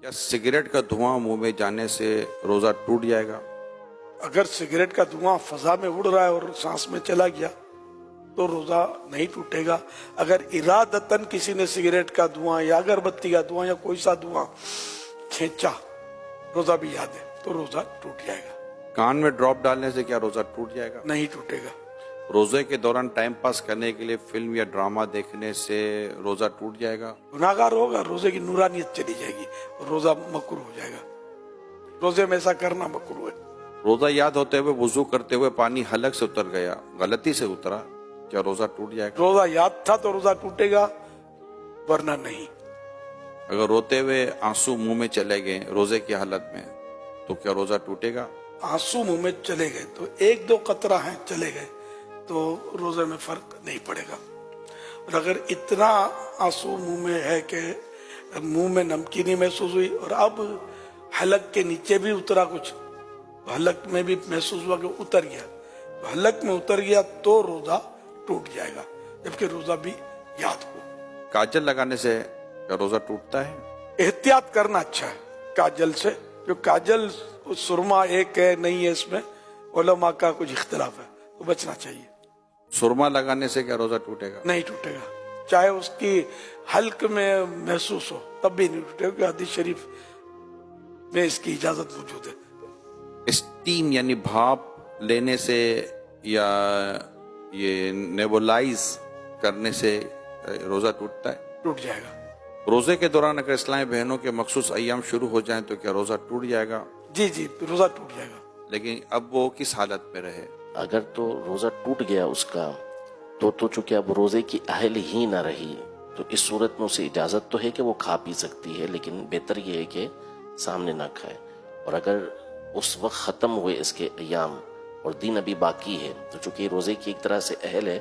क्या सिगरेट का धुआं मुंह में जाने से रोजा टूट जाएगा? अगर सिगरेट का धुआं फजा में उड़ रहा है और सांस में चला गया तो रोजा नहीं टूटेगा। अगर इरादतन किसी ने सिगरेट का धुआं या अगरबत्ती का धुआं या कोई सा धुआं खींचा, रोजा भी याद है, तो रोजा टूट जाएगा। कान में ड्रॉप डालने से क्या रोजा टूट जाएगा? नहीं टूटेगा। रोजे के दौरान टाइम पास करने के लिए फिल्म या ड्रामा देखने से रोजा टूट जाएगा? गुनाहगार होगा, रोजे की नूरानियत चली जाएगी, रोजा मकरूह हो जाएगा। रोजे में ऐसा करना मकरूह है। रोजा याद होते हुए वुजू करते हुए पानी हलक से उतर गया, गलती से उतरा, क्या रोजा टूट जाएगा? रोजा याद था तो रोजा टूटेगा, वरना नहीं। अगर रोते हुए आंसू मुंह में चले गए रोजे की हालत में, तो क्या रोजा टूटेगा? आंसू मुंह में चले गए तो एक दो कतरा हैं चले गए तो रोजे में फर्क नहीं पड़ेगा। और अगर इतना आंसू मुंह में है कि मुंह में नमकीनी महसूस हुई और अब हलक के नीचे भी उतरा कुछ, तो हलक में भी महसूस हुआ कि उतर गया, तो हलक में उतर गया तो रोजा टूट जाएगा, जबकि रोजा भी याद हो। काजल लगाने से क्या रोजा टूटता है? एहतियात करना अच्छा है काजल से, जो काजल सुरमा एक है नहीं है, इसमें उलमा का कुछ इख्तिलाफ है, तो बचना चाहिए। सुरमा लगाने से क्या रोजा टूटेगा? नहीं टूटेगा, चाहे उसकी हल्क में महसूस हो तब भी नहीं टूटेगा। हदीस शरीफ में इसकी इजाजत मौजूद है। स्टीम यानी भाप लेने से या ये नेबुलाइज करने से रोजा टूटता है? टूट जाएगा। रोजे के दौरान अगर इस्लामी बहनों के मखसूस अय्याम शुरू हो जाएं तो क्या रोजा टूट जाएगा? जी जी, रोजा टूट जाएगा। लेकिन अब वो किस हालत में रहे? अगर तो रोजा टूट गया उसका तो चूंकि अब रोजे की अहल ही ना रही, तो इस सूरत में उसे इजाजत तो है कि वो खा पी सकती है, लेकिन बेहतर ये है कि सामने ना खाए। और अगर उस वक्त खत्म हुए इसके अय्याम और दिन अभी बाकी है, तो चूंकि रोजे की एक तरह से अहल है,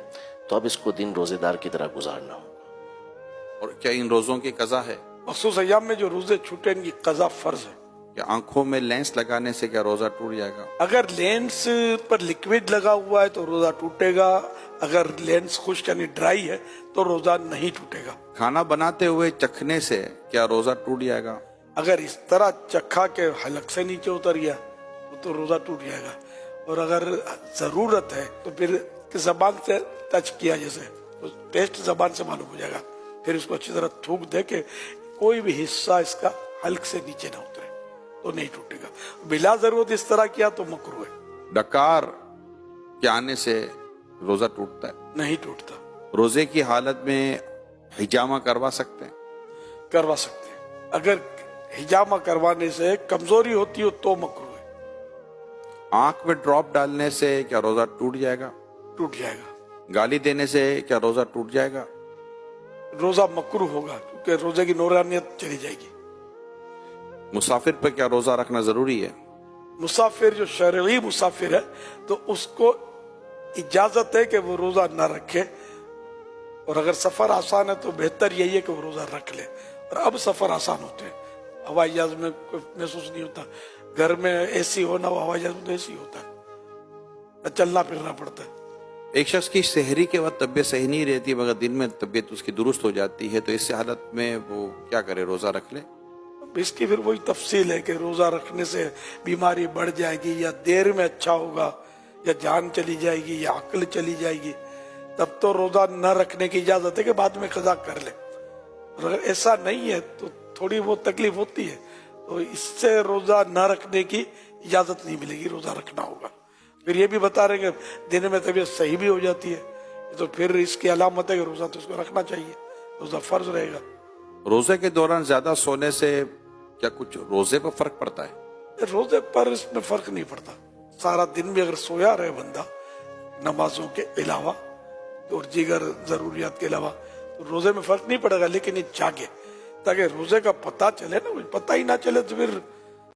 तो अब इसको दिन रोजेदार की तरह गुजारना होगा। और क्या इन रोजों की कज़ा है? मखसूस अय्याम में जो रोजे छूटे इनकी कज़ा फर्ज है। क्या आंखों में लेंस लगाने से क्या रोजा टूट जाएगा? अगर लेंस पर लिक्विड लगा हुआ है तो रोजा टूटेगा। अगर लेंस खुश्क यानी ड्राई है तो रोजा नहीं टूटेगा। खाना बनाते हुए चखने से क्या रोजा टूट जाएगा? अगर इस तरह चखा के हलक से नीचे उतर गया तो रोजा टूट जाएगा। और अगर जरूरत है तो फिर जबान से टच किया, जैसे तो टेस्ट जबान से मालूम हो जाएगा, फिर इसको अच्छी तरह थूक दे के कोई भी हिस्सा इसका हल्क से नीचे ना उतरे तो नहीं टूटेगा। बिला जरूरत इस तरह किया तो मकरूह है। डकार के आने से रोजा टूटता है? नहीं टूटता। रोजे की हालत में हिजामा करवा सकते हैं? करवा सकते हैं। अगर हिजामा करवाने से कमजोरी होती हो तो मकरूह है। आंख में ड्रॉप डालने से क्या रोजा टूट जाएगा? टूट जाएगा। गाली देने से क्या रोजा टूट जाएगा? रोजा मकरूह होगा क्योंकि रोजे की नूरानियत चली जाएगी। मुसाफिर पर क्या रोजा रखना जरूरी है? मुसाफिर जो शरई मुसाफिर है तो उसको इजाजत है कि वो रोजा न रखे, और अगर सफर आसान है तो बेहतर यही है कि वो रोजा रख ले। और अब सफर आसान होते हैं, हवाई जहाज में कोई महसूस नहीं होता, घर में एसी हो ना हो, हवाई जहाज में तो एसी होता है, चलना फिरना पड़ता है। एक शख्स की शहरी के वक्त तबीयत सही नहीं रहती मगर दिन में तबीयत उसकी दुरुस्त हो जाती है, तो इस हालत में वो क्या करे, रोजा रख ले? इसकी फिर वही तफसील है कि रोजा रखने से बीमारी बढ़ जाएगी या देर में अच्छा होगा या जान चली जाएगी या अक्ल चली जाएगी, तब तो रोजा न रखने की इजाजत है कि बाद में कज़ा कर ले। और अगर ऐसा नहीं है तो थोड़ी बहुत तकलीफ होती है, तो इससे रोजा न रखने की इजाजत नहीं मिलेगी, रोजा रखना होगा। फिर ये भी बता रहे कि दिन में तबीयत सही भी हो जाती है, तो फिर इसकी अलामत है कि रोजा तो उसको रखना चाहिए, रोजा फर्ज रहेगा। रोजे के दौरान ज्यादा सोने से क्या कुछ रोजे पर फर्क पड़ता है? रोजे पर इसमें फर्क नहीं पड़ता। सारा दिन भी अगर सोया रहे बंदा नमाजों के अलावा और दीगर जरूरियात के अलावा, तो रोजे में फर्क नहीं पड़ेगा। लेकिन ये जागे ताकि रोजे का पता चले ना, पता ही ना चले तो फिर